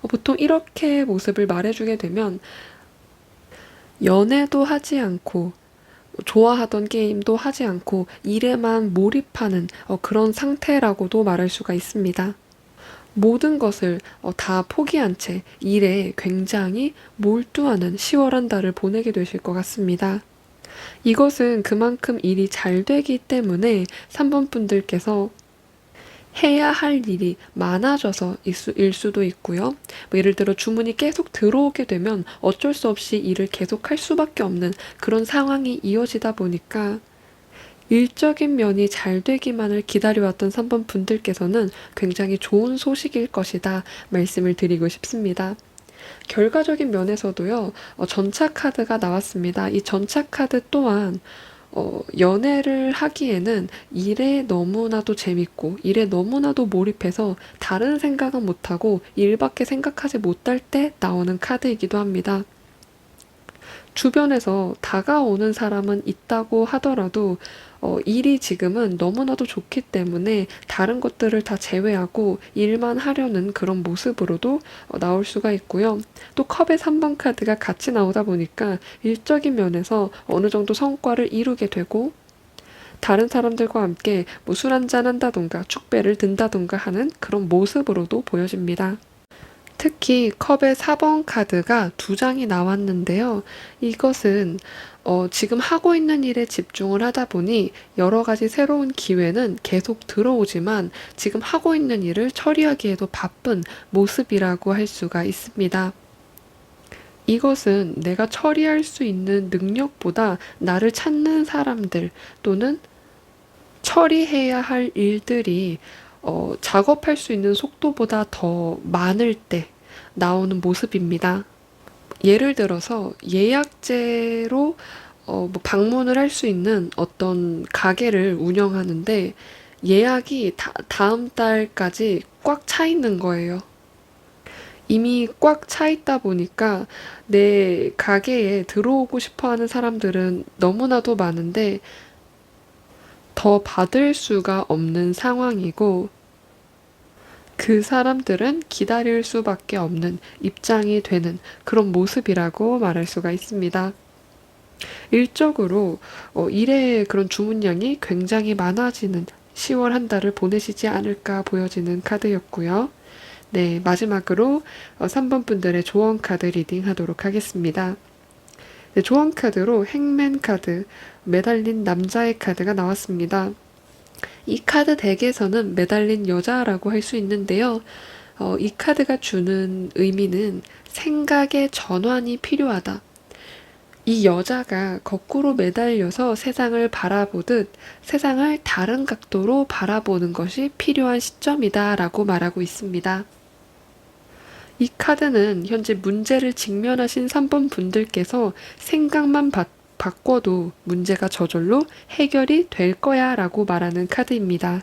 보통 이렇게 모습을 말해주게 되면 연애도 하지 않고 좋아하던 게임도 하지 않고 일에만 몰입하는 그런 상태라고도 말할 수가 있습니다. 모든 것을 다 포기한 채 일에 굉장히 몰두하는 10월 한 달을 보내게 되실 것 같습니다. 이것은 그만큼 일이 잘 되기 때문에 3번 분들께서 해야 할 일이 많아져서 일 수도 있고요. 뭐 예를 들어 주문이 계속 들어오게 되면 어쩔 수 없이 일을 계속 할 수밖에 없는 그런 상황이 이어지다 보니까 일적인 면이 잘 되기만을 기다려왔던 3번 분들께서는 굉장히 좋은 소식일 것이다 말씀을 드리고 싶습니다. 결과적인 면에서도요, 전차 카드가 나왔습니다. 이 전차 카드 또한 연애를 하기에는 일에 너무나도 재밌고 일에 너무나도 몰입해서 다른 생각은 못하고 일밖에 생각하지 못할 때 나오는 카드이기도 합니다. 주변에서 다가오는 사람은 있다고 하더라도 일이 지금은 너무나도 좋기 때문에 다른 것들을 다 제외하고 일만 하려는 그런 모습으로도 나올 수가 있고요. 또 컵의 3번 카드가 같이 나오다 보니까 일적인 면에서 어느 정도 성과를 이루게 되고 다른 사람들과 함께 뭐 술 한잔 한다던가 축배를 든다던가 하는 그런 모습으로도 보여집니다. 특히 컵의 4번 카드가 두 장이 나왔는데요. 이것은 지금 하고 있는 일에 집중을 하다 보니 여러 가지 새로운 기회는 계속 들어오지만 지금 하고 있는 일을 처리하기에도 바쁜 모습이라고 할 수가 있습니다. 이것은 내가 처리할 수 있는 능력보다 나를 찾는 사람들 또는 처리해야 할 일들이 작업할 수 있는 속도보다 더 많을 때 나오는 모습입니다. 예를 들어서 예약제로 뭐 방문을 할 수 있는 어떤 가게를 운영하는데 예약이 다음 달까지 꽉 차 있는 거예요. 이미 꽉 차 있다 보니까 내 가게에 들어오고 싶어 하는 사람들은 너무나도 많은데 더 받을 수가 없는 상황이고 그 사람들은 기다릴 수밖에 없는 입장이 되는 그런 모습이라고 말할 수가 있습니다. 일적으로 일의 그런 주문량이 굉장히 많아지는 10월 한 달을 보내시지 않을까 보여지는 카드였고요. 네, 마지막으로 3번 분들의 조언 카드 리딩 하도록 하겠습니다. 네, 조언 카드로 행맨 카드, 매달린 남자의 카드가 나왔습니다. 이 카드 덱에서는 매달린 여자라고 할 수 있는데요. 이 카드가 주는 의미는 생각의 전환이 필요하다. 이 여자가 거꾸로 매달려서 세상을 바라보듯 세상을 다른 각도로 바라보는 것이 필요한 시점이다 라고 말하고 있습니다. 이 카드는 현재 문제를 직면하신 3번 분들께서 생각만 바꿔도 문제가 저절로 해결이 될 거야 라고 말하는 카드입니다.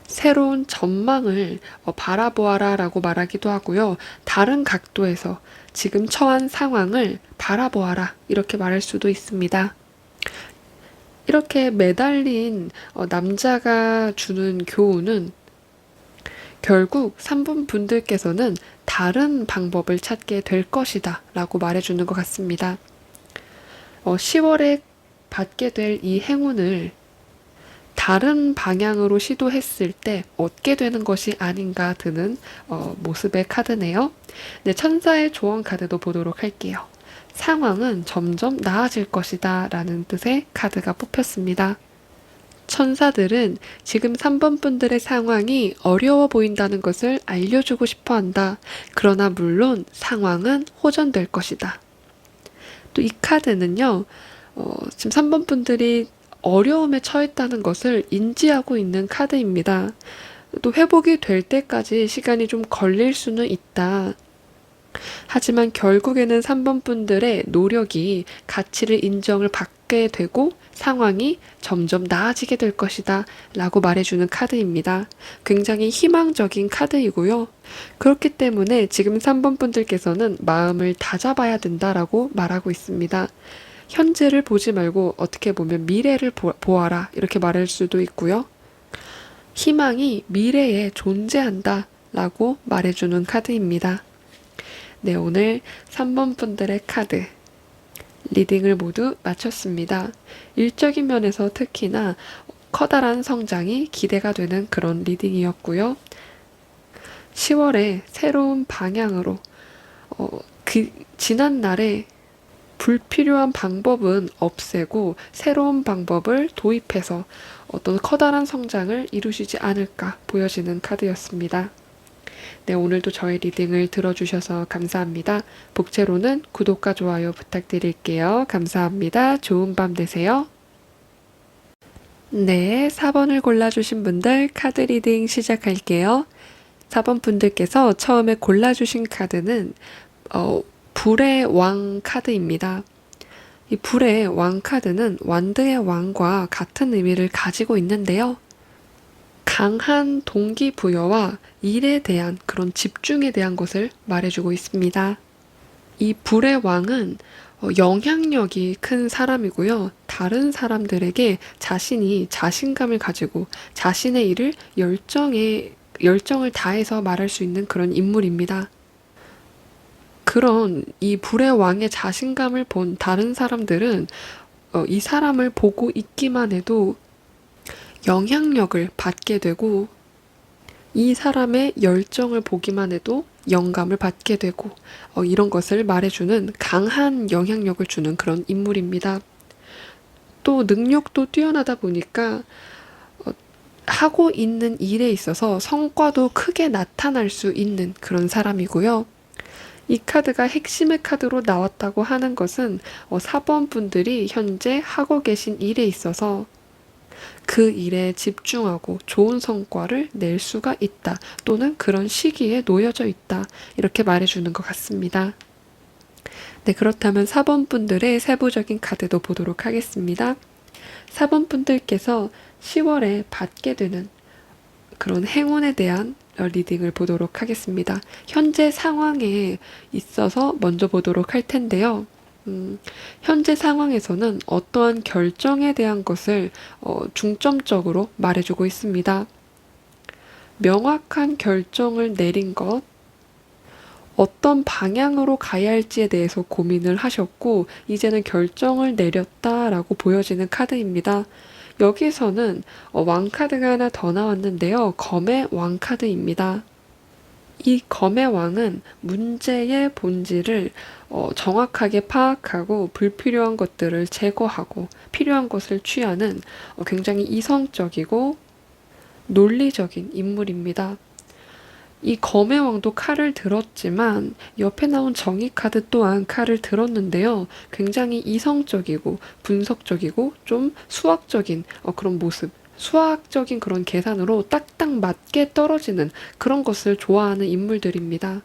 새로운 전망을 바라보아라 라고 말하기도 하고요. 다른 각도에서 지금 처한 상황을 바라보아라 이렇게 말할 수도 있습니다. 이렇게 매달린 남자가 주는 교훈은 결국 3분 분들께서는 다른 방법을 찾게 될 것이다 라고 말해주는 것 같습니다. 10월에 받게 될 이 행운을 다른 방향으로 시도했을 때 얻게 되는 것이 아닌가 드는 모습의 카드네요. 네, 천사의 조언 카드도 보도록 할게요. 상황은 점점 나아질 것이다 라는 뜻의 카드가 뽑혔습니다. 천사들은 지금 3번 분들의 상황이 어려워 보인다는 것을 알려주고 싶어 한다. 그러나 물론 상황은 호전될 것이다. 또 이 카드는요, 지금 3번 분들이 어려움에 처했다는 것을 인지하고 있는 카드입니다. 또 회복이 될 때까지 시간이 좀 걸릴 수는 있다. 하지만 결국에는 3번 분들의 노력이 가치를 인정을 받게 되고 상황이 점점 나아지게 될 것이다 라고 말해주는 카드입니다. 굉장히 희망적인 카드이고요. 그렇기 때문에 지금 3번 분들께서는 마음을 다잡아야 된다라고 말하고 있습니다. 현재를 보지 말고 어떻게 보면 미래를 보아라 이렇게 말할 수도 있고요. 희망이 미래에 존재한다 라고 말해주는 카드입니다. 네, 오늘 3번 분들의 카드 리딩을 모두 마쳤습니다. 일적인 면에서 특히나 커다란 성장이 기대가 되는 그런 리딩이었고요. 10월에 새로운 방향으로 지난 날에 불필요한 방법은 없애고 새로운 방법을 도입해서 어떤 커다란 성장을 이루시지 않을까 보여지는 카드였습니다. 네, 오늘도 저의 리딩을 들어주셔서 감사합니다. 복채로는 구독과 좋아요 부탁드릴게요. 감사합니다. 좋은 밤 되세요. 네, 4번을 골라주신 분들 카드 리딩 시작할게요. 4번 분들께서 처음에 골라주신 카드는 불의 왕 카드입니다. 이 불의 왕 카드는 완드의 왕과 같은 의미를 가지고 있는데요. 강한 동기부여와 일에 대한 그런 집중에 대한 것을 말해주고 있습니다. 이 불의 왕은 영향력이 큰 사람이고요. 다른 사람들에게 자신이 자신감을 가지고 자신의 일을 열정을 다해서 말할 수 있는 그런 인물입니다. 그런 이 불의 왕의 자신감을 본 다른 사람들은 이 사람을 보고 있기만 해도 영향력을 받게 되고 이 사람의 열정을 보기만 해도 영감을 받게 되고 이런 것을 말해주는 강한 영향력을 주는 그런 인물입니다. 또 능력도 뛰어나다 보니까 하고 있는 일에 있어서 성과도 크게 나타날 수 있는 그런 사람이고요. 이 카드가 핵심의 카드로 나왔다고 하는 것은 4번 분들이 현재 하고 계신 일에 있어서 그 일에 집중하고 좋은 성과를 낼 수가 있다. 또는 그런 시기에 놓여져 있다. 이렇게 말해주는 것 같습니다. 네, 그렇다면 4번 분들의 세부적인 카드도 보도록 하겠습니다. 4번 분들께서 10월에 받게 되는 그런 행운에 대한 리딩을 보도록 하겠습니다. 현재 상황에 있어서 먼저 보도록 할 텐데요. 현재 상황에서는 어떠한 결정에 대한 것을 중점적으로 말해주고 있습니다. 명확한 결정을 내린 것, 어떤 방향으로 가야 할지에 대해서 고민을 하셨고 이제는 결정을 내렸다라고 보여지는 카드입니다. 여기서는 왕카드가 하나 더 나왔는데요. 검의 왕카드입니다. 이 검의 왕은 문제의 본질을 정확하게 파악하고 불필요한 것들을 제거하고 필요한 것을 취하는 굉장히 이성적이고 논리적인 인물입니다. 이 검의 왕도 칼을 들었지만 옆에 나온 정의 카드 또한 칼을 들었는데요. 굉장히 이성적이고 분석적이고 좀 수학적인 그런 모습, 수학적인 그런 계산으로 딱딱 맞게 떨어지는 그런 것을 좋아하는 인물들입니다.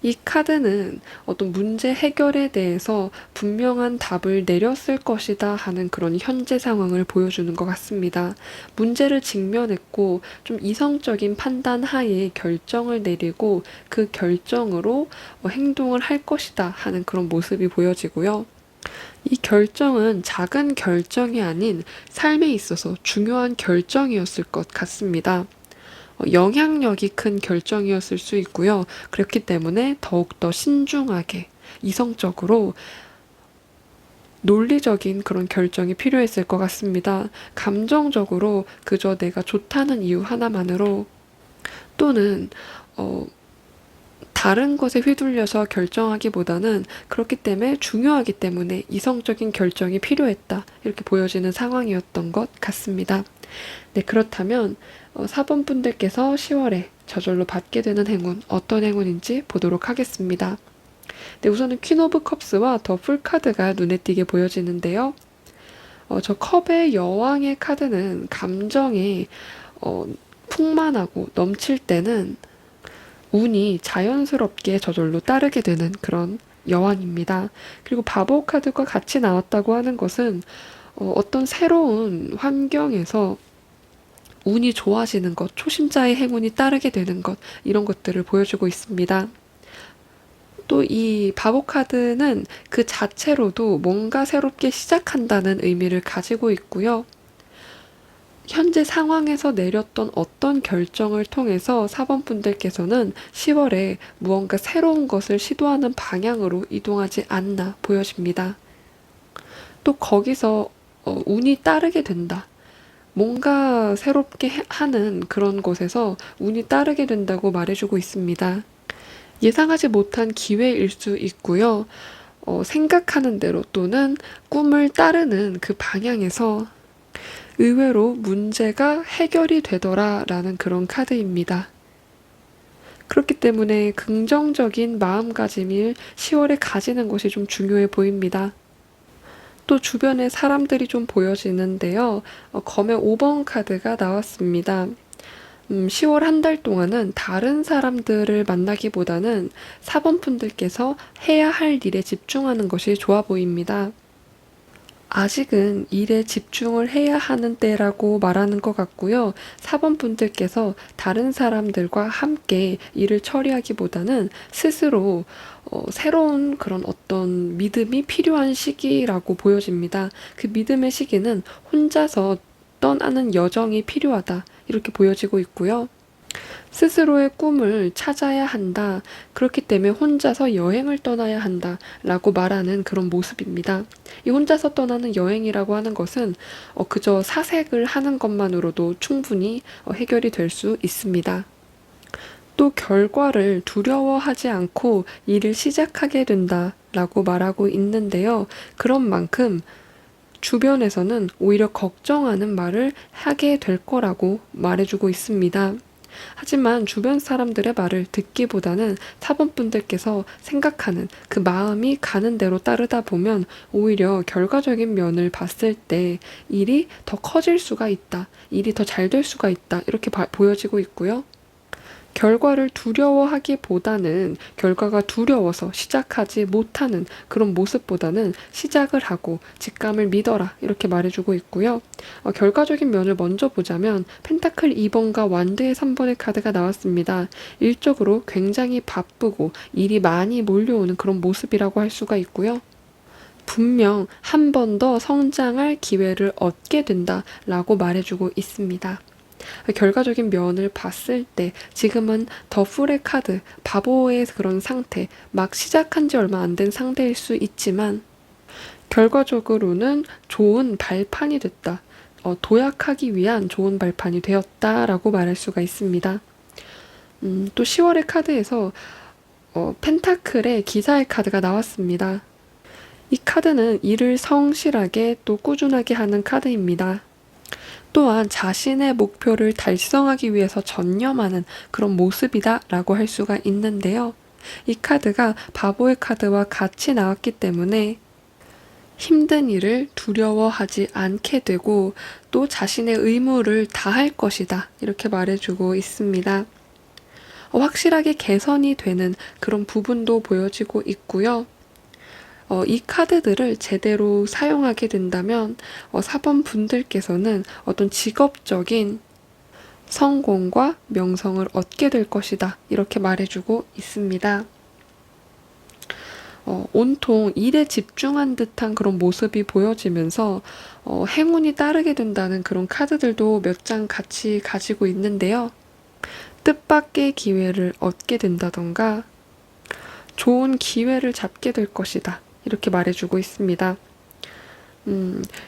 이 카드는 어떤 문제 해결에 대해서 분명한 답을 내렸을 것이다 하는 그런 현재 상황을 보여주는 것 같습니다. 문제를 직면했고 좀 이성적인 판단 하에 결정을 내리고 그 결정으로 행동을 할 것이다 하는 그런 모습이 보여지고요. 이 결정은 작은 결정이 아닌 삶에 있어서 중요한 결정이었을 것 같습니다. 영향력이 큰 결정이었을 수 있고요. 그렇기 때문에 더욱더 신중하게, 이성적으로 논리적인 그런 결정이 필요했을 것 같습니다. 감정적으로 그저 내가 좋다는 이유 하나만으로 또는 다른 것에 휘둘려서 결정하기보다는 그렇기 때문에 중요하기 때문에 이성적인 결정이 필요했다. 이렇게 보여지는 상황이었던 것 같습니다. 네, 그렇다면 4번 분들께서 10월에 저절로 받게 되는 행운, 어떤 행운인지 보도록 하겠습니다. 네, 우선은 퀸 오브 컵스와 더 풀 카드가 눈에 띄게 보여지는데요. 저 컵의 여왕의 카드는 감정이 풍만하고 넘칠 때는 운이 자연스럽게 저절로 따르게 되는 그런 여왕입니다. 그리고 바보 카드가 같이 나왔다고 하는 것은 어떤 새로운 환경에서 운이 좋아지는 것, 초심자의 행운이 따르게 되는 것, 이런 것들을 보여주고 있습니다. 또 이 바보 카드는 그 자체로도 뭔가 새롭게 시작한다는 의미를 가지고 있고요. 현재 상황에서 내렸던 어떤 결정을 통해서 4번 분들께서는 10월에 무언가 새로운 것을 시도하는 방향으로 이동하지 않나 보여집니다. 또 거기서 운이 따르게 된다. 뭔가 새롭게 하는 그런 곳에서 운이 따르게 된다고 말해주고 있습니다. 예상하지 못한 기회일 수 있고요. 생각하는 대로 또는 꿈을 따르는 그 방향에서 의외로 문제가 해결이 되더라라는 그런 카드입니다. 그렇기 때문에 긍정적인 마음가짐을 10월에 가지는 것이 좀 중요해 보입니다. 또 주변에 사람들이 좀 보여지는데요. 검의 5번 카드가 나왔습니다. 10월 한 달 동안은 다른 사람들을 만나기보다는 4번 분들께서 해야 할 일에 집중하는 것이 좋아 보입니다. 아직은 일에 집중을 해야 하는 때라고 말하는 것 같고요. 4번 분들께서 다른 사람들과 함께 일을 처리하기보다는 스스로 새로운 그런 어떤 믿음이 필요한 시기라고 보여집니다. 그 믿음의 시기는 혼자서 떠나는 여정이 필요하다. 이렇게 보여지고 있고요. 스스로의 꿈을 찾아야 한다. 그렇기 때문에 혼자서 여행을 떠나야 한다. 라고 말하는 그런 모습입니다. 이 혼자서 떠나는 여행이라고 하는 것은 그저 사색을 하는 것만으로도 충분히 해결이 될 수 있습니다. 또 결과를 두려워하지 않고 일을 시작하게 된다. 라고 말하고 있는데요. 그런 만큼 주변에서는 오히려 걱정하는 말을 하게 될 거라고 말해주고 있습니다. 하지만 주변 사람들의 말을 듣기보다는 사범분들께서 생각하는 그 마음이 가는 대로 따르다 보면 오히려 결과적인 면을 봤을 때 일이 더 커질 수가 있다. 일이 더 잘 될 수가 있다. 이렇게 보여지고 있고요. 결과를 두려워하기보다는 결과가 두려워서 시작하지 못하는 그런 모습보다는 시작을 하고 직감을 믿어라 이렇게 말해주고 있고요. 결과적인 면을 먼저 보자면 펜타클 2번과 완드의 3번의 카드가 나왔습니다. 일적으로 굉장히 바쁘고 일이 많이 몰려오는 그런 모습이라고 할 수가 있고요. 분명 한 번 더 성장할 기회를 얻게 된다라고 말해주고 있습니다. 결과적인 면을 봤을 때 지금은 더 풀의 카드, 바보의 그런 상태, 막 시작한 지 얼마 안 된 상태일 수 있지만 결과적으로는 좋은 발판이 됐다. 도약하기 위한 좋은 발판이 되었다라고 말할 수가 있습니다. 또 10월의 카드에서 펜타클의 기사의 카드가 나왔습니다. 이 카드는 일을 성실하게 또 꾸준하게 하는 카드입니다. 또한 자신의 목표를 달성하기 위해서 전념하는 그런 모습이다 라고 할 수가 있는데요. 이 카드가 바보의 카드와 같이 나왔기 때문에 힘든 일을 두려워하지 않게 되고 또 자신의 의무를 다할 것이다 이렇게 말해주고 있습니다. 확실하게 개선이 되는 그런 부분도 보여지고 있고요. 이 카드들을 제대로 사용하게 된다면 사범 분들께서는 어떤 직업적인 성공과 명성을 얻게 될 것이다. 이렇게 말해주고 있습니다. 온통 일에 집중한 듯한 그런 모습이 보여지면서 행운이 따르게 된다는 그런 카드들도 몇 장 같이 가지고 있는데요. 뜻밖의 기회를 얻게 된다던가 좋은 기회를 잡게 될 것이다. 이렇게 말해주고 있습니다.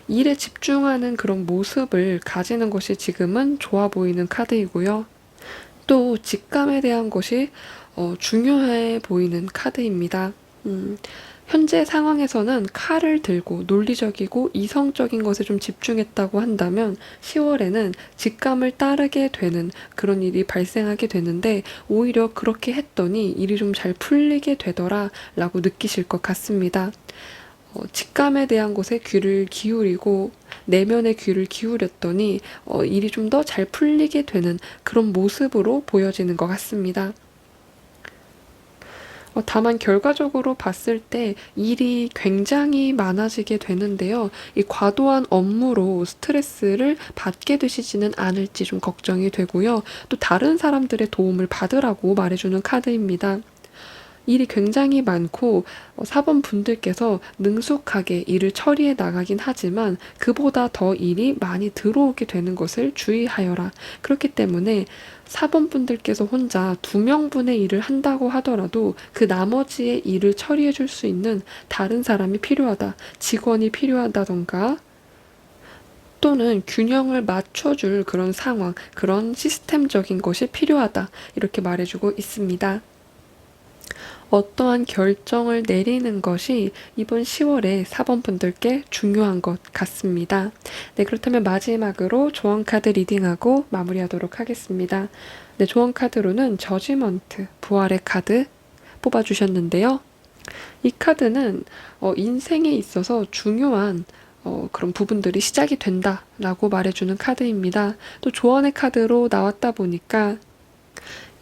일에 집중하는 그런 모습을 가지는 것이 지금은 좋아 보이는 카드이고요. 또 직감에 대한 것이 중요해 보이는 카드입니다. 현재 상황에서는 칼을 들고 논리적이고 이성적인 것에 좀 집중했다고 한다면 10월에는 직감을 따르게 되는 그런 일이 발생하게 되는데 오히려 그렇게 했더니 일이 좀 잘 풀리게 되더라 라고 느끼실 것 같습니다. 직감에 대한 것에 귀를 기울이고 내면의 귀를 기울였더니 일이 좀 더 잘 풀리게 되는 그런 모습으로 보여지는 것 같습니다. 다만 결과적으로 봤을 때 일이 굉장히 많아지게 되는데요. 이 과도한 업무로 스트레스를 받게 되시지는 않을지 좀 걱정이 되고요. 또 다른 사람들의 도움을 받으라고 말해주는 카드입니다. 일이 굉장히 많고 사범분들께서 능숙하게 일을 처리해 나가긴 하지만 그보다 더 일이 많이 들어오게 되는 것을 주의하여라. 그렇기 때문에 사범분들께서 혼자 2명분의 일을 한다고 하더라도 그 나머지의 일을 처리해 줄 수 있는 다른 사람이 필요하다. 직원이 필요하다던가 또는 균형을 맞춰줄 그런 상황, 그런 시스템적인 것이 필요하다. 이렇게 말해주고 있습니다. 어떠한 결정을 내리는 것이 이번 10월에 사범분들께 중요한 것 같습니다. 네, 그렇다면 마지막으로 조언카드 리딩하고 마무리하도록 하겠습니다. 네, 조언카드로는 저지먼트, 부활의 카드 뽑아주셨는데요. 이 카드는 인생에 있어서 중요한 그런 부분들이 시작이 된다라고 말해주는 카드입니다. 또 조언의 카드로 나왔다 보니까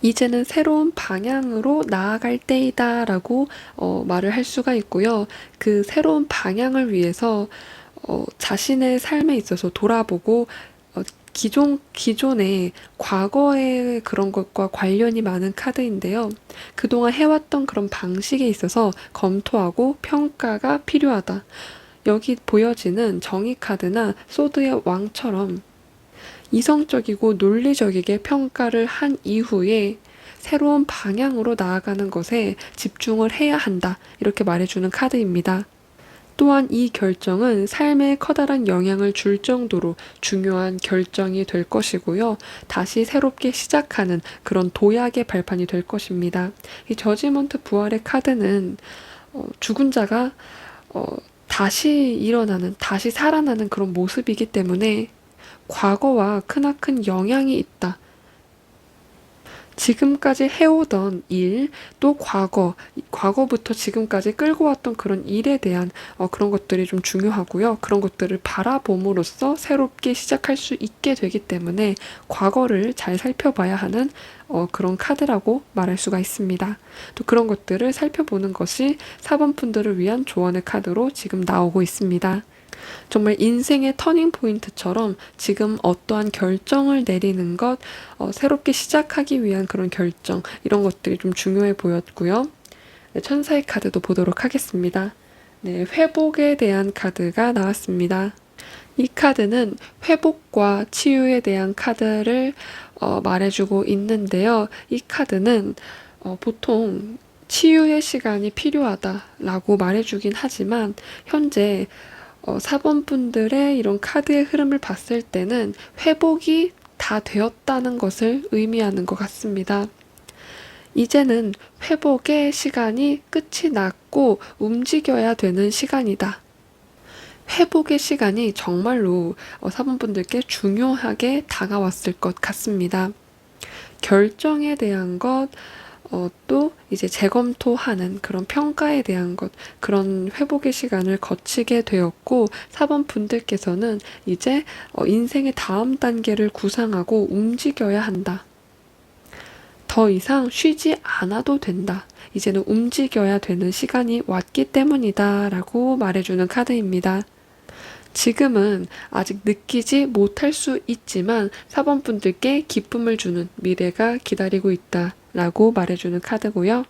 이제는 새로운 방향으로 나아갈 때이다 라고 말을 할 수가 있고요. 그 새로운 방향을 위해서 자신의 삶에 있어서 돌아보고 기존의 과거의 그런 것과 관련이 많은 카드인데요. 그동안 해왔던 그런 방식에 있어서 검토하고 평가가 필요하다. 여기 보여지는 정의 카드나 소드의 왕처럼 이성적이고 논리적이게 평가를 한 이후에 새로운 방향으로 나아가는 것에 집중을 해야 한다. 이렇게 말해주는 카드입니다. 또한 이 결정은 삶에 커다란 영향을 줄 정도로 중요한 결정이 될 것이고요. 다시 새롭게 시작하는 그런 도약의 발판이 될 것입니다. 이 저지먼트 부활의 카드는 죽은 자가 다시 일어나는, 다시 살아나는 그런 모습이기 때문에 과거와 크나큰 영향이 있다. 지금까지 해오던 일, 또 과거부터 지금까지 끌고 왔던 그런 일에 대한 그런 것들이 좀 중요하고요. 그런 것들을 바라봄으로써 새롭게 시작할 수 있게 되기 때문에 과거를 잘 살펴봐야 하는 그런 카드라고 말할 수가 있습니다. 또 그런 것들을 살펴보는 것이 4번 분들을 위한 조언의 카드로 지금 나오고 있습니다. 정말 인생의 터닝 포인트처럼 지금 어떠한 결정을 내리는 것, 새롭게 시작하기 위한 그런 결정, 이런 것들이 좀 중요해 보였고요. 네, 천사의 카드도 보도록 하겠습니다. 네, 회복에 대한 카드가 나왔습니다. 이 카드는 회복과 치유에 대한 카드를 말해주고 있는데요. 이 카드는 보통 치유의 시간이 필요하다라고 말해주긴 하지만 현재 4번 분들의 이런 카드의 흐름을 봤을 때는 회복이 다 되었다는 것을 의미하는 것 같습니다. 이제는 회복의 시간이 끝이 났고 움직여야 되는 시간이다. 회복의 시간이 정말로 4번 분들께 중요하게 다가왔을 것 같습니다. 결정에 대한 것, 또 이제 재검토하는 그런 평가에 대한 것, 그런 회복의 시간을 거치게 되었고 4번 분들께서는 이제 인생의 다음 단계를 구상하고 움직여야 한다. 더 이상 쉬지 않아도 된다. 이제는 움직여야 되는 시간이 왔기 때문이다 라고 말해주는 카드입니다. 지금은 아직 느끼지 못할 수 있지만 4번 분들께 기쁨을 주는 미래가 기다리고 있다 라고 말해주는 카드고요.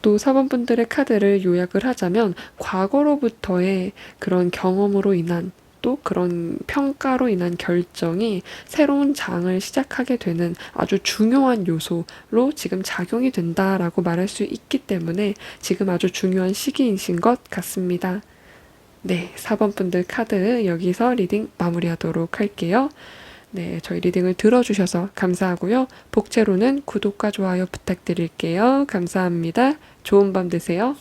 또 4번 분들의 카드를 요약을 하자면 과거로부터의 그런 경험으로 인한 또 그런 평가로 인한 결정이 새로운 장을 시작하게 되는 아주 중요한 요소로 지금 작용이 된다라고 말할 수 있기 때문에 지금 아주 중요한 시기이신 것 같습니다. 네, 4번 분들 카드 여기서 리딩 마무리하도록 할게요. 네, 저희 리딩을 들어주셔서 감사하고요. 복채로는 구독과 좋아요 부탁드릴게요. 감사합니다. 좋은 밤 되세요.